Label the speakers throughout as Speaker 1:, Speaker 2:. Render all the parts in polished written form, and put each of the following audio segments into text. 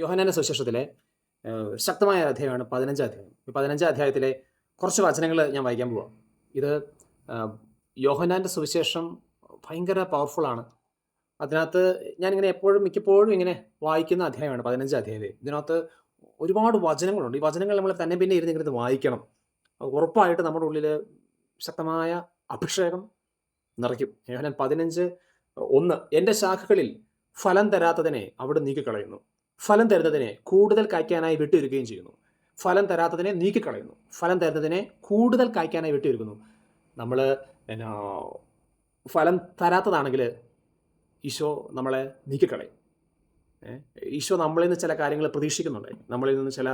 Speaker 1: യോഹന്നാന്റെ സുവിശേഷത്തിലെ ശക്തമായ അധ്യായമാണ് 15 അധ്യായം. ഈ 15 അധ്യായത്തിലെ കുറച്ച് വചനങ്ങൾ ഞാൻ വായിക്കാൻ പോവാം. ഇത് യോഹന്നാന്റെ സുവിശേഷം ഭയങ്കര പവർഫുള്ളാണ്. അതിനകത്ത് ഞാനിങ്ങനെ മിക്കപ്പോഴും ഇങ്ങനെ വായിക്കുന്ന അധ്യായമാണ് 15 അധ്യായം. ഇതിനകത്ത് ഒരുപാട് വചനങ്ങളുണ്ട്. ഈ വചനങ്ങൾ നമ്മൾ തന്നെ പിന്നെ ഇരുന്ന് വായിക്കണം. ഉറപ്പായിട്ട് നമ്മുടെ ഉള്ളിൽ ശക്തമായ അഭിഷേകം നിറയ്ക്കും. യോഹന്നാൻ 15:1 എൻ്റെ ശാഖകളിൽ ഫലം തരാത്തതിനെ അവിടെ നീക്കിക്കളയുന്നു, ഫലം തരുന്നതിനെ കൂടുതൽ കായ്ക്കാനായി വിട്ടിരിക്കുകയും ചെയ്യുന്നു. ഫലം തരാത്തതിനെ നീക്കിക്കളയുന്നു, ഫലം തരുന്നതിനെ കൂടുതൽ കായ്ക്കാനായി വിട്ടിരിക്കുന്നു. നമ്മൾ ഫലം തരാത്തതാണെങ്കിൽ ഈശോ നമ്മളെ നീക്കിക്കളയും. ഈശോ നമ്മളിൽ നിന്ന് ചില കാര്യങ്ങൾ പ്രതീക്ഷിക്കുന്നുണ്ട്, നമ്മളിൽ നിന്ന് ചില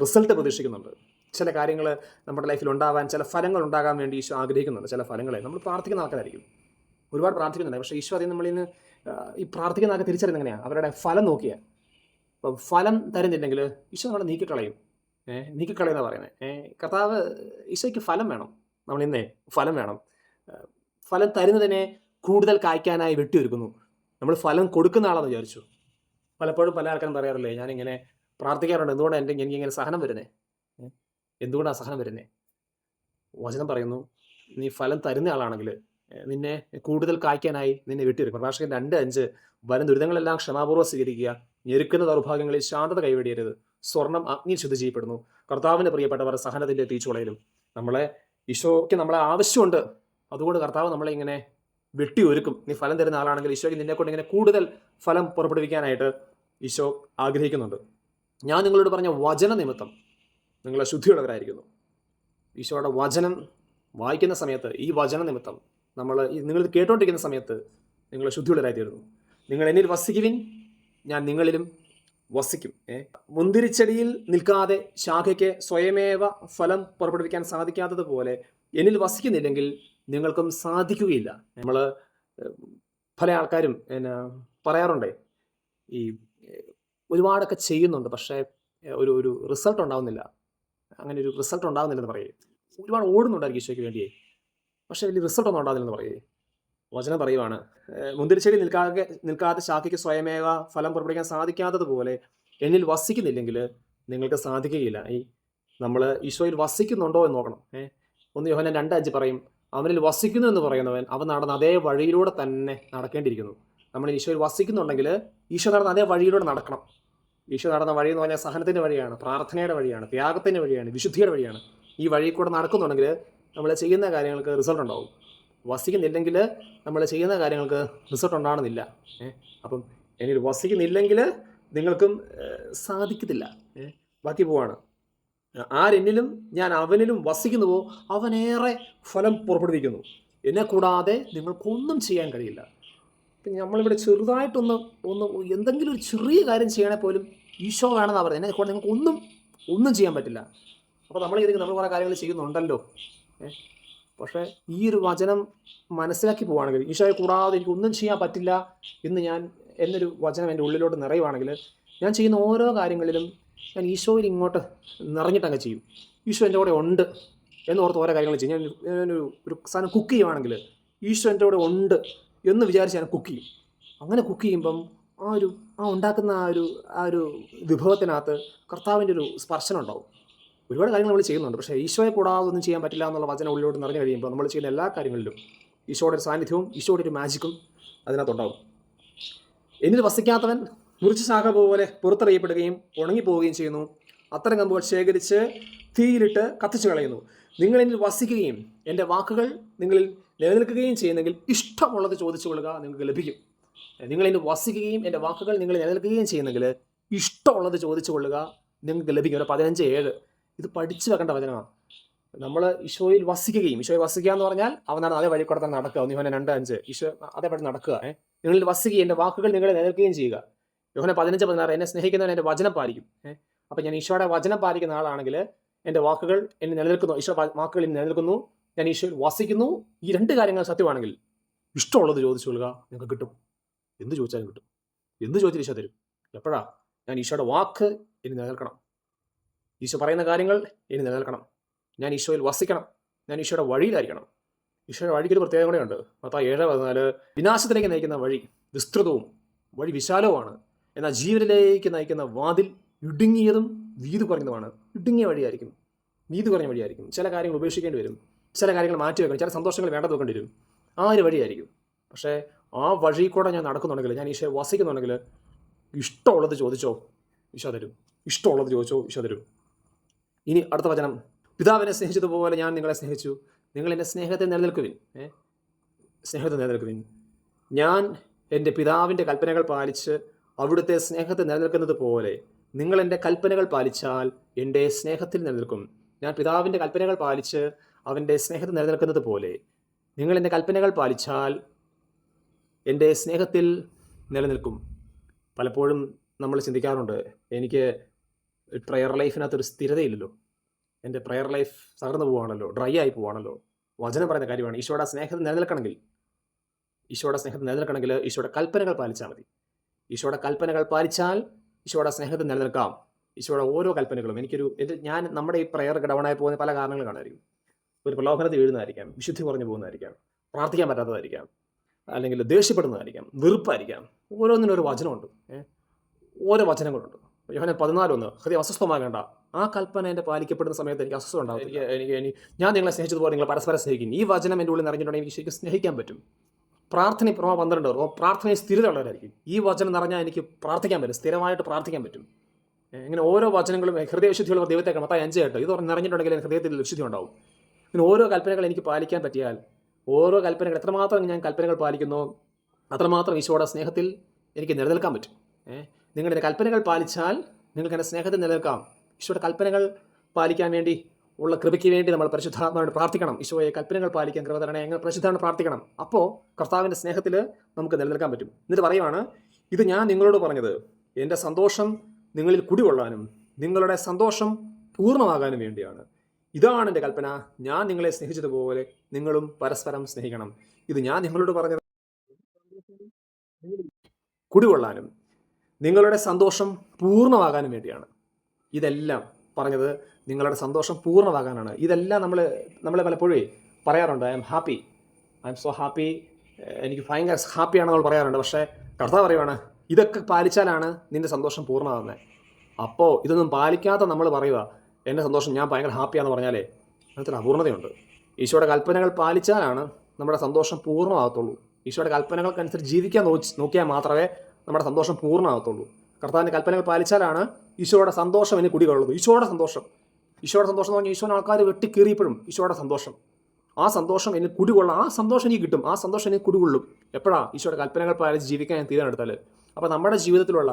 Speaker 1: റിസൾട്ട് പ്രതീക്ഷിക്കുന്നുണ്ട്. ചില കാര്യങ്ങൾ നമ്മുടെ ലൈഫിൽ ഉണ്ടാവാൻ, ചില ഫലങ്ങൾ ഉണ്ടാകാൻ വേണ്ടി ഈശോ ആഗ്രഹിക്കുന്നുണ്ട്. ചില ഫലങ്ങളെ നമ്മൾ പ്രാർത്ഥിക്കുന്ന ആൾക്കാരായിരിക്കും, ഒരുപാട് പ്രാർത്ഥിക്കുന്നുണ്ട്. പക്ഷേ ഈശോ അതിന് നമ്മളിൽ നിന്ന് ഈ പ്രാർത്ഥിക്കുന്ന ആൾക്ക് തിരിച്ചറിയുന്നത് എങ്ങനെയാണ്? അവരുടെ ഫലം നോക്കിയാൽ. അപ്പം ഫലം തരുന്നില്ലെങ്കിൽ ഈശോ നമ്മളെ നീക്കിക്കളയും. നീക്കിക്കളയുന്ന പറയുന്നത്. കർത്താവ് ഈശോയ്ക്ക് ഫലം വേണം. നമ്മളിന്നേ ഫലം വേണം. ഫലം തരുന്നതിനെ കൂടുതൽ കായ്ക്കാനായി വെട്ടിയൊരുക്കുന്നു. നമ്മൾ ഫലം കൊടുക്കുന്ന ആളെന്ന് വിചാരിച്ചു. പലപ്പോഴും പല ആൾക്കാരും പറയാറില്ലേ, ഞാനിങ്ങനെ പ്രാർത്ഥിക്കാറുണ്ട്, എന്തുകൊണ്ടാണ് എനിക്കിങ്ങനെ സഹനം വരുന്നത്? എന്തുകൊണ്ടാണ് സഹനം വരുന്നത്? വചനം പറയുന്നു, നീ ഫലം തരുന്ന ആളാണെങ്കിൽ നിന്നെ കൂടുതൽ കായ്ക്കാനായി നിന്നെ വെട്ടിയെടുക്കും. പ്രഭാഷകൻ 2:5 വരും ദുരിതങ്ങളെല്ലാം ക്ഷമാപൂർവ്വം സ്വീകരിക്കുക, ഞെരുക്കുന്ന ദൗർഭാഗ്യങ്ങളിൽ ശാന്തത കൈവെടിയരുത്, സ്വർണം അഗ്നി ശുദ്ധി ചെയ്യപ്പെടുന്നു, കർത്താവിന് പ്രിയപ്പെട്ടവർ സഹനത്തിന്റെ തീച്ചുളയിലും. ഈശോയ്ക്ക് നമ്മളെ ആവശ്യമുണ്ട്. അതുകൊണ്ട് കർത്താവ് നമ്മളെ ഇങ്ങനെ വെട്ടിയൊരുക്കും. നീ ഫലം തരുന്ന ആളാണെങ്കിൽ ഈശോയ്ക്ക് നിന്നെ കൊണ്ട് ഇങ്ങനെ കൂടുതൽ ഫലം പുറപ്പെടുവിക്കാനായിട്ട് ഈശോ ആഗ്രഹിക്കുന്നുണ്ട്. ഞാൻ നിങ്ങളോട് പറഞ്ഞ വചന നിമിത്തം നിങ്ങളെ ശുദ്ധിയുള്ളവരായിരിക്കുന്നു. ഈശോയുടെ വചനം വായിക്കുന്ന സമയത്ത്, ഈ വചന നിമിത്തം നിങ്ങൾ കേട്ടോണ്ടിരിക്കുന്ന സമയത്ത് നിങ്ങൾ ശുദ്ധിയുള്ളവരായി തീരുന്നു. നിങ്ങൾ എന്നിൽ വസിക്കുവിൻ, ഞാൻ നിങ്ങളിലും വസിക്കും. മുന്തിരിച്ചെടിയിൽ നിൽക്കാതെ ശാഖയ്ക്ക് സ്വയമേവ ഫലം പുറപ്പെടുവിക്കാൻ സാധിക്കാത്തതുപോലെ എന്നിൽ വസിക്കുന്നില്ലെങ്കിൽ നിങ്ങൾക്കും സാധിക്കുകയില്ല. നമ്മൾ പല ആൾക്കാരും പറയാറുണ്ട്, ഈ ഒരുപാടൊക്കെ ചെയ്യുന്നുണ്ട്, പക്ഷേ ഒരു റിസൾട്ട് ഉണ്ടാവുന്നില്ല. അങ്ങനെ ഒരു റിസൾട്ട് ഉണ്ടാകുന്നില്ലെന്ന് പറയേ. ഒരുപാട് ഓടുന്നുണ്ടായിരിക്കും ഈശോയ്ക്ക് വേണ്ടിയേ, പക്ഷേ വലിയ റിസൾട്ട് ഒന്നും ഉണ്ടാകുന്നില്ലെന്ന് പറയേ. വചനം പറയുവാണ്, മുന്തിരിച്ചെടി നിൽക്കാതെ ശാഖയ്ക്ക് സ്വയമേവ ഫലം പുറപ്പെടുവിക്കാൻ സാധിക്കാത്തതുപോലെ എന്നിൽ വസിക്കുന്നില്ലെങ്കിൽ നിങ്ങൾക്ക് സാധിക്കുകയില്ല. നമ്മൾ ഈശോയിൽ വസിക്കുന്നുണ്ടോ എന്ന് നോക്കണം. 1 യോഹന്നാൻ 2:5 പറയും, അവനിൽ വസിക്കുന്നു എന്ന് പറയുന്നവൻ അവൻ നടന്ന അതേ വഴിയിലൂടെ തന്നെ നടക്കേണ്ടിയിരിക്കുന്നു. നമ്മൾ ഈശോയിൽ വസിക്കുന്നുണ്ടെങ്കിൽ ഈശോ നടന്ന അതേ വഴിയിലൂടെ നടക്കണം. ഈശോ നടന്ന വഴി എന്ന് പറഞ്ഞാൽ സഹനത്തിൻ്റെ വഴിയാണ്, പ്രാർത്ഥനയുടെ വഴിയാണ്, ത്യാഗത്തിൻ്റെ വഴിയാണ്, വിശുദ്ധിയുടെ വഴിയാണ്. ഈ വഴി കൂടെ നടക്കുന്നുണ്ടെങ്കിൽ നമ്മൾ ചെയ്യുന്ന കാര്യങ്ങൾക്ക് റിസൾട്ട് ഉണ്ടാവും. വസിക്കുന്നില്ലെങ്കിൽ നമ്മൾ ചെയ്യുന്ന കാര്യങ്ങൾക്ക് റിസൾട്ട് ഉണ്ടാകുന്നില്ല. അപ്പം എന്നിൽ വസിക്കുന്നില്ലെങ്കിൽ നിങ്ങൾക്കും സാധിക്കത്തില്ല. ബാക്കി പോവാണ്, ആരെന്നിലും ഞാൻ അവനിലും വസിക്കുന്നുവോ അവനേറെ ഫലം പുറപ്പെടുവിക്കുന്നു. എന്നെ കൂടാതെ നിങ്ങൾക്കൊന്നും ചെയ്യാൻ കഴിയില്ല. പിന്നെ നമ്മളിവിടെ ചെറുതായിട്ടൊന്ന് എന്തെങ്കിലും ഒരു ചെറിയ കാര്യം ചെയ്യണേ പോലും ഈശോ വേണമെന്നാണ് പറയുന്നത്. എന്നെ കൂടെ നിങ്ങൾക്ക് ഒന്നും ചെയ്യാൻ പറ്റില്ല. അപ്പോൾ നമ്മൾ കുറേ കാര്യങ്ങൾ ചെയ്യുന്നുണ്ടല്ലോ. പക്ഷേ ഈ ഒരു വചനം മനസ്സിലാക്കി പോവുകയാണെങ്കിൽ, ഈശോയെ കൂടാതെ എനിക്കൊന്നും ചെയ്യാൻ പറ്റില്ല എന്നൊരു വചനം എൻ്റെ ഉള്ളിലോട്ട് നിറയുവാണെങ്കിൽ, ഞാൻ ചെയ്യുന്ന ഓരോ കാര്യങ്ങളിലും ഞാൻ ഈശോയിൽ ഇങ്ങോട്ട് നിറഞ്ഞിട്ടങ്ങ് ചെയ്യും. ഈശോ എൻ്റെ കൂടെ ഉണ്ട് എന്നോർത്ത് ഓരോ കാര്യങ്ങൾ ചെയ്യും. ഒരു സാധനം കുക്ക് ചെയ്യുവാണെങ്കിൽ ഈശോ എൻ്റെ കൂടെ ഉണ്ട് എന്ന് വിചാരിച്ച് ഞാൻ കുക്ക് ചെയ്യും. അങ്ങനെ കുക്ക് ചെയ്യുമ്പം ഉണ്ടാക്കുന്ന ആ ഒരു വിഭവത്തിനകത്ത് കർത്താവിൻ്റെ ഒരു സ്പർശനം ഉണ്ടാവും. ഒരുപാട് കാര്യങ്ങൾ നമ്മൾ ചെയ്യുന്നുണ്ട്, പക്ഷേ ഈശോയെ കൂടാതെ ഒന്നും ചെയ്യാൻ പറ്റില്ല എന്നുള്ള വചനം ഉള്ളിലോട്ട് നിറഞ്ഞു കഴിയുമ്പോൾ നമ്മൾ ചെയ്യുന്ന എല്ലാ കാര്യങ്ങളിലും ഈശോയുടെ ഒരു സാന്നിധ്യവും ഈശോയുടെ ഒരു മാജിക്കും അതിനകത്തുണ്ടാവും. എന്നിൽ വസിക്കാത്തവൻ മുറിച്ച ശാഖ പോലെ പുറത്തെറിയപ്പെടുകയും ഉണങ്ങിപ്പോവുകയും ചെയ്യുന്നു. അത്തരം കമ്പുകൾ ശേഖരിച്ച് തീയിലിട്ട് കത്തിച്ചു കളയുന്നു. നിങ്ങൾ എന്നിൽ വസിക്കുകയും എൻ്റെ വാക്കുകൾ നിങ്ങളിൽ നിലനിൽക്കുകയും ചെയ്യുന്നെങ്കിൽ ഇഷ്ടമുള്ളത് ചോദിച്ചു കൊള്ളുക, നിങ്ങൾക്ക് ലഭിക്കും. നിങ്ങൾ എന്നിൽ വസിക്കുകയും എൻ്റെ വാക്കുകൾ നിങ്ങൾ നിലനിൽക്കുകയും ചെയ്യുന്നെങ്കിൽ ഇഷ്ടമുള്ളത് ചോദിച്ചു കൊള്ളുക, നിങ്ങൾക്ക് ലഭിക്കും. 15:7 ഇത് പഠിച്ചു വെക്കേണ്ട വചനമാണ്. നമ്മൾ ഈശോയിൽ വസിക്കുകയും, ഈശോയിൽ വസിക്കുക എന്ന് പറഞ്ഞാൽ അവനാണ് അതേ വഴി കൂടെ തന്നെ നടക്കുക. 1 യോഹന്നാൻ 2:5 ഈശോ അതേപടി നടക്കുക. നിങ്ങളിൽ വസിക്കുകയും എൻ്റെ വാക്കുകൾ നിങ്ങളെ നിലനിൽക്കുകയും ചെയ്യുക. യോഹന്നാൻ 15:16 എന്നെ സ്നേഹിക്കുന്നവൻ എൻ്റെ വചനം പാലിക്കും. അപ്പം ഞാൻ ഈശോയുടെ വചനം പാലിക്കുന്ന ആളാണെങ്കിൽ എൻ്റെ വാക്കുകൾ എന്നെ നിലനിൽക്കുന്നു, ഈശോ വാക്കുകൾ എന്നെ നിലനിൽക്കുന്നു, ഞാൻ ഈശോയിൽ വസിക്കുന്നു. ഈ 2 കാര്യങ്ങൾ സത്യമാണെങ്കിൽ ഇഷ്ടമുള്ളത് ചോദിച്ചു കൊള്ളുക, നിങ്ങൾക്ക് കിട്ടും. എന്ത് ചോദിച്ചാലും കിട്ടും. എന്ത് ചോദിച്ചാൽ ഈശോ തരും. എപ്പോഴാ? ഞാൻ ഈശോയുടെ വാക്ക് ഇനി നിലനിൽക്കണം, ഈശോ പറയുന്ന കാര്യങ്ങൾ ഇനി നിലനിൽക്കണം, ഞാൻ ഈശോയിൽ വസിക്കണം, ഞാൻ ഈശോയുടെ വഴിയിലായിരിക്കണം. ഈശോയുടെ വഴിക്കൊരു പ്രത്യേകത കൂടെയുണ്ട്. 7:14 വിനാശത്തിലേക്ക് നയിക്കുന്ന വഴി വിസ്തൃതവും വഴി വിശാലവുമാണ്, എന്നാൽ ജീവനിലേക്ക് നയിക്കുന്ന വാതിൽ ഇടുങ്ങിയതും വീതി കുറഞ്ഞതുമാണ്. ഇടുങ്ങിയ വഴിയായിരിക്കും, വീതി കുറഞ്ഞ വഴിയായിരിക്കും. ചില കാര്യങ്ങൾ ഉപേക്ഷിക്കേണ്ടി വരും, ചില കാര്യങ്ങൾ മാറ്റി വെക്കണം, ചില സന്തോഷങ്ങൾ വേണ്ടത് വെക്കേണ്ടി വരും. ആ ഒരു വഴിയായിരിക്കും. പക്ഷേ ആ വഴി കൂടെ ഞാൻ നടക്കുന്നുണ്ടെങ്കിൽ, ഞാൻ ഈശോയെ വസിക്കുന്നുണ്ടെങ്കിൽ, ഇഷ്ടമുള്ളത് ചോദിച്ചോ ഈശോ തരും, ഇഷ്ടമുള്ളത് ചോദിച്ചോ ഈശോ തരും. ഇനി അടുത്ത വചനം, പിതാവിനെ സ്നേഹിച്ചതുപോലെ ഞാൻ നിങ്ങളെ സ്നേഹിച്ചു, നിങ്ങൾ എൻ്റെ സ്നേഹത്തിൽ നിലനിൽക്കുവിൻ. സ്നേഹത്തിൽ നിലനിൽക്കുവിൻ. ഞാൻ എൻ്റെ പിതാവിൻ്റെ കൽപ്പനകൾ പാലിച്ച് അവിടുത്തെ സ്നേഹത്തിൽ നിലനിൽക്കുന്നത് പോലെ നിങ്ങൾ എൻ്റെ കൽപ്പനകൾ പാലിച്ചാൽ എൻ്റെ സ്നേഹത്തിൽ നിലനിൽക്കും. ഞാൻ പിതാവിൻ്റെ കൽപ്പനകൾ പാലിച്ച് അവൻ്റെ സ്നേഹത്തിൽ നിലനിൽക്കുന്നത് പോലെ നിങ്ങൾ എൻ്റെ കൽപ്പനകൾ പാലിച്ചാൽ എൻ്റെ സ്നേഹത്തിൽ നിലനിൽക്കും. പലപ്പോഴും നമ്മൾ ചിന്തിക്കാറുണ്ട്, എനിക്ക് പ്രയർ ലൈഫിനകത്തൊരു സ്ഥിരതയില്ലല്ലോ, എൻ്റെ പ്രയർ ലൈഫ് തകർന്നു പോവാണല്ലോ, ഡ്രൈ ആയി പോവാണല്ലോ. വചനം പറയുന്ന കാര്യമാണ്, ഈശോയുടെ സ്നേഹത്തിൽ നിലനിൽക്കണമെങ്കിൽ, ഈശോയുടെ സ്നേഹത്തിൽ നിലനിൽക്കണമെങ്കിൽ ഈശോയുടെ കൽപ്പനകൾ പാലിച്ചാൽ മതി. ഈശോയുടെ കൽപ്പനകൾ പാലിച്ചാൽ ഈശോയുടെ സ്നേഹത്തിൽ നിലനിൽക്കാം. ഈശോയുടെ ഓരോ കൽപ്പനകളും ഞാൻ നമ്മുടെ ഈ പ്രയർ ഡൗണായി പോകുന്ന പല കാരണങ്ങൾ കാണുമായിരിക്കും. ഒരു പ്രലോഭനത്തിൽ വീഴുന്നതായിരിക്കാം, വിശുദ്ധി കുറഞ്ഞു പോകുന്നതായിരിക്കാം, പ്രാർത്ഥിക്കാൻ പറ്റാത്തതായിരിക്കാം, അല്ലെങ്കിൽ ദേഷ്യപ്പെടുന്നതായിരിക്കാം, വെറുപ്പായിരിക്കാം. ഓരോന്നിനും ഒരു വചനമുണ്ട്, ഓരോ വചനങ്ങളുണ്ട്. യോഹന്നാൻ 14:1, ഹൃദയം അസ്വസ്ഥമാകേണ്ട, ആ കൽപ്പന എൻ്റെ പാലിക്കപ്പെടുന്ന സമയത്ത് എനിക്ക് അസ്വസ്ഥ ഉണ്ടാവും. എനിക്ക് ഞാൻ നിങ്ങളെ സ്നേഹിച്ചതുപോലെ നിങ്ങൾ പരസ്പരം സ്നേഹിക്കും. ഈ വചനം എൻ്റെ ഉള്ളിൽ നിറഞ്ഞിട്ടുണ്ടെങ്കിൽ എനിക്ക് ശരിക്കും സ്നേഹിക്കാൻ പറ്റും. പ്രാർത്ഥന റോമ 12 പ്രാർത്ഥനയിൽ സ്ഥിരത ഉള്ളവരായിരിക്കും. ഈ വചനം നിറഞ്ഞാൽ എനിക്ക് പ്രാർത്ഥിക്കാൻ പറ്റും, സ്ഥിരമായിട്ട് പ്രാർത്ഥിക്കാൻ പറ്റും. ഇങ്ങനെ ഓരോ വചനങ്ങളും ഹൃദയവിശുദ്ധിയുള്ള ദൈവത്തെ മത്തായി 5:8 ഇത് നിറഞ്ഞിട്ടുണ്ടെങ്കിൽ എൻ്റെ ഹൃദയത്തിൽ വിശുദ്ധി ഉണ്ടാവും. ഇങ്ങനെ ഓരോ കൽപ്പനകൾ എനിക്ക് പാലിക്കാൻ പറ്റിയാൽ, ഓരോ കൽപ്പനകൾ എത്രമാത്രം ഞാൻ കൽപ്പനകൾ പാലിക്കുന്നോ അത്രമാത്രം ഈശോയുടെ സ്നേഹത്തിൽ എനിക്ക് നിലനിൽക്കാൻ പറ്റും. നിങ്ങളുടെ കൽപ്പനകൾ പാലിച്ചാൽ നിങ്ങൾക്ക് എൻ്റെ സ്നേഹത്തിൽ നിലനിൽക്കാം. ഈശോയുടെ കൽപ്പനകൾ പാലിക്കാൻ വേണ്ടി ഉള്ള കൃപയ്ക്ക് വേണ്ടി നമ്മൾ പരിശുദ്ധാത്മാവിനോട് പ്രാർത്ഥിക്കണം. ഈശോയെ കൽപ്പനകൾ പാലിക്കാൻ കൃപ തരണേ, അങ്ങനെ പരിശുദ്ധാത്മാവിനോട് പ്രാർത്ഥിക്കണം. അപ്പോൾ കർത്താവിൻ്റെ സ്നേഹത്തിൽ നമുക്ക് നിലനിൽക്കാൻ പറ്റും. എന്നിട്ട് പറയുവാണ്, ഇത് ഞാൻ നിങ്ങളോട് പറഞ്ഞത് എൻ്റെ സന്തോഷം നിങ്ങളിൽ കുടികൊള്ളാനും നിങ്ങളുടെ സന്തോഷം പൂർണ്ണമാകാനും വേണ്ടിയാണ്. ഇതാണ് എൻ്റെ കൽപ്പന, ഞാൻ നിങ്ങളെ സ്നേഹിച്ചതുപോലെ നിങ്ങളും പരസ്പരം സ്നേഹിക്കണം. ഇത് ഞാൻ നിങ്ങളോട് പറഞ്ഞത് കുടികൊള്ളാനും നിങ്ങളുടെ സന്തോഷം പൂർണ്ണമാകാനും വേണ്ടിയാണ്. ഇതെല്ലാം പറഞ്ഞത് നിങ്ങളുടെ സന്തോഷം പൂർണ്ണമാകാനാണ്. ഇതെല്ലാം നമ്മൾ പലപ്പോഴും പറയാറുണ്ട്, I am happy, I M so happy, എനിക്ക് ഭയങ്കര ഹാപ്പിയാണെന്ന് നമ്മൾ പറയാറുണ്ട്. പക്ഷേ കർത്താവ് പറയുവാണ്, ഇതൊക്കെ പാലിച്ചാലാണ് നിൻ്റെ സന്തോഷം പൂർണ്ണമാകുന്നത്. അപ്പോൾ ഇതൊന്നും പാലിക്കാത്ത നമ്മൾ പറയുക എൻ്റെ സന്തോഷം ഞാൻ ഭയങ്കര ഹാപ്പിയാണെന്ന് പറഞ്ഞാലേ അതിനകത്തൊരു അപൂർണതയുണ്ട്. ഈശോയുടെ കൽപ്പനകൾ പാലിച്ചാലാണ് നമ്മുടെ സന്തോഷം പൂർണ്ണമാകത്തുള്ളൂ. ഈശോയുടെ കൽപ്പനകൾക്കനുസരിച്ച് ജീവിക്കാൻ നോക്കിയാൽ മാത്രമേ നമ്മുടെ സന്തോഷം പൂർണ്ണമാകത്തുള്ളൂ. കർത്താവിൻ്റെ കൽപ്പനകൾ പാലിച്ചാലാണ് ഈശോയുടെ സന്തോഷം ഇനി കുടികൊള്ളുന്നത്. ഈശോയുടെ സന്തോഷം എന്ന് പറഞ്ഞാൽ ഈശോനെ ആൾക്കാർ വെട്ടിക്കീറിയപ്പോഴും ഈശോയുടെ സന്തോഷം, ആ സന്തോഷം എനിക്ക് കുടികൊള്ളാം, ആ സന്തോഷം എനിക്ക് കിട്ടും, ആ സന്തോഷം എനിക്ക് കുടികൊള്ളും. എപ്പോഴാണ് ഈശോയുടെ കൽപ്പനകൾ പാലിച്ച് ജീവിക്കാൻ ഞാൻ തീരുമാനമെടുത്താൽ. അപ്പോൾ നമ്മുടെ ജീവിതത്തിലുള്ള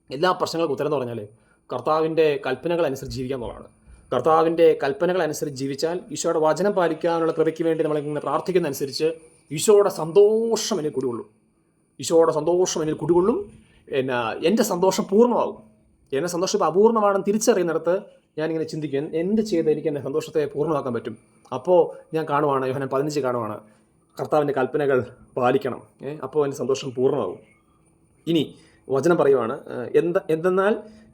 Speaker 1: എല്ലാ പ്രശ്നങ്ങൾക്കും ഉത്തരം എന്ന് പറഞ്ഞാൽ കർത്താവിൻ്റെ കൽപ്പനകൾ അനുസരിച്ച് ജീവിക്കുക എന്നുള്ളതാണ്. കർത്താവിൻ്റെ കൽപ്പനകൾ അനുസരിച്ച് ജീവിച്ചാൽ ഈശോയുടെ വചനം പാലിക്കാനുള്ള കൃപയ്ക്ക് വേണ്ടി നമ്മളിങ്ങനെ പ്രാർത്ഥിക്കുന്നതനുസരിച്ച് ഈശോയുടെ സന്തോഷം എനിക്ക് കുടികൊള്ളും. ഈശോയുടെ സന്തോഷം എന്നിൽ കുടികൊള്ളും. എൻ്റെ സന്തോഷം പൂർണ്ണമാകും. എൻ്റെ സന്തോഷം ഇപ്പോൾ അപൂർണ്ണമാണെന്ന് തിരിച്ചറിയുന്നിടത്ത് ഞാനിങ്ങനെ ചിന്തിക്കും, എന്ത് ചെയ്ത് എനിക്ക് എൻ്റെ സന്തോഷത്തെ പൂർണ്ണമാക്കാൻ പറ്റും. അപ്പോൾ ഞാൻ കാണുവാണ്, യോഹന്നാൻ 15 കാണുവാണ്, കർത്താവിൻ്റെ കൽപ്പനകൾ പാലിക്കണം, അപ്പോൾ എൻ്റെ സന്തോഷം പൂർണ്ണമാകും. ഇനി വചനം പറയുവാണ്, എന്തെന്നാൽ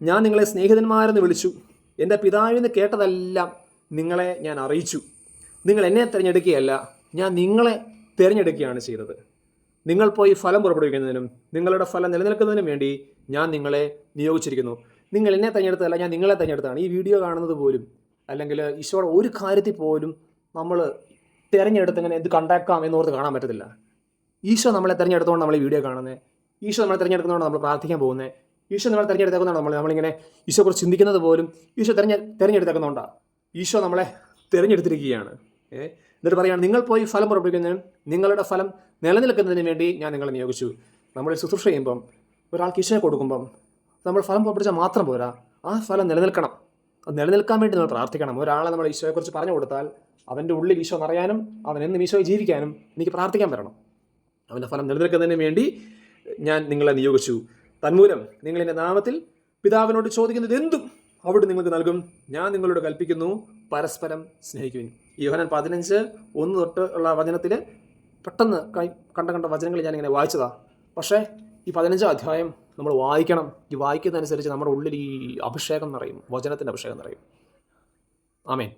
Speaker 1: ഞാൻ നിങ്ങളെ സ്നേഹിതന്മാരെന്ന് വിളിച്ചു, എൻ്റെ പിതാവിന് കേട്ടതെല്ലാം നിങ്ങളെ ഞാൻ അറിയിച്ചു. നിങ്ങൾ എന്നെ തിരഞ്ഞെടുക്കുകയല്ല, ഞാൻ നിങ്ങളെ തിരഞ്ഞെടുക്കുകയാണ് ചെയ്തത്. നിങ്ങൾ പോയി ഫലം പുറപ്പെടുവിക്കുന്നതിനും നിങ്ങളുടെ ഫലം നിലനിൽക്കുന്നതിനും വേണ്ടി ഞാൻ നിങ്ങളെ നിയോഗിച്ചിരിക്കുന്നു. നിങ്ങൾ എന്നെ തിരഞ്ഞെടുത്തതല്ല, ഞാൻ നിങ്ങളെ തിരഞ്ഞെടുത്താണ്. ഈ വീഡിയോ കാണുന്നത് പോലും, അല്ലെങ്കിൽ ഈശോയുടെ ഒരു കാര്യത്തിൽ പോലും നമ്മൾ തിരഞ്ഞെടുത്തങ്ങനെ എന്ത് കണ്ടാക്കാം എന്നോർത്ത് കാണാൻ പറ്റത്തില്ല. ഈശോ നമ്മളെ തിരഞ്ഞെടുത്തുകൊണ്ട് നമ്മൾ ഈ വീഡിയോ കാണുന്നത്, ഈശോ നമ്മളെ തിരഞ്ഞെടുക്കുന്നതുകൊണ്ട് നമ്മൾ പ്രാർത്ഥിക്കാൻ പോകുന്നത്, ഈശോ നമ്മളെ തിരഞ്ഞെടുത്തേക്കുന്നതാണ് നമ്മളിങ്ങനെ ഈശോയെക്കുറിച്ച് ചിന്തിക്കുന്നത് പോലും ഈശോ തിരഞ്ഞെടുത്തേക്കുന്നതുകൊണ്ടാണ്. ഈശോ നമ്മളെ തിരഞ്ഞെടുത്തിരിക്കുകയാണ്. എന്നിട്ട് പറയുകയാണ്, നിങ്ങൾ പോയി ഫലം പുറപ്പെടുവിക്കുന്നതിനും നിങ്ങളുടെ ഫലം നിലനിൽക്കുന്നതിന് വേണ്ടി ഞാൻ നിങ്ങളെ നിയോഗിച്ചു. നമ്മൾ ശുശ്രൂഷ ചെയ്യുമ്പം ഒരാൾക്ക് ഈശോയെ കൊടുക്കുമ്പം നമ്മൾ ഫലം പുറപ്പെടുവിച്ചാൽ മാത്രം പോരാ, ആ ഫലം നിലനിൽക്കണം. അത് നിലനിൽക്കാൻ വേണ്ടി നമ്മൾ പ്രാർത്ഥിക്കണം. ഒരാളെ നമ്മൾ ഈശോയെക്കുറിച്ച് പറഞ്ഞു കൊടുത്താൽ അവൻ്റെ ഉള്ളിൽ ഈശോ നിറയാനും അവൻ എന്നും ഈശോയെ ജീവിക്കാനും എനിക്ക് പ്രാർത്ഥിക്കാൻ വരണം. അവൻ്റെ ഫലം നിലനിൽക്കുന്നതിന് വേണ്ടി ഞാൻ നിങ്ങളെ നിയോഗിച്ചു. തന്മൂലം നിങ്ങൾ എൻ്റെ നാമത്തിൽ പിതാവിനോട് ചോദിക്കുന്നത് എന്തും അവിടെ നിങ്ങൾക്ക് നൽകും. ഞാൻ നിങ്ങളോട് കൽപ്പിക്കുന്നു, പരസ്പരം സ്നേഹിക്കുവിൻ. യോഹന്നാൻ 15:1 തൊട്ട് ഉള്ള വചനത്തിൽ പെട്ടെന്ന് കണ്ട വചനങ്ങൾ ഞാനിങ്ങനെ വായിച്ചതാണ്. പക്ഷേ ഈ 15-ാം അധ്യായം നമ്മൾ വായിക്കണം. ഈ വായിക്കുന്നതനുസരിച്ച് നമ്മുടെ ഉള്ളിൽ ഈ അഭിഷേകം നിറയും, വചനത്തിൻ്റെ അഭിഷേകം നിറയും. ആമേൻ.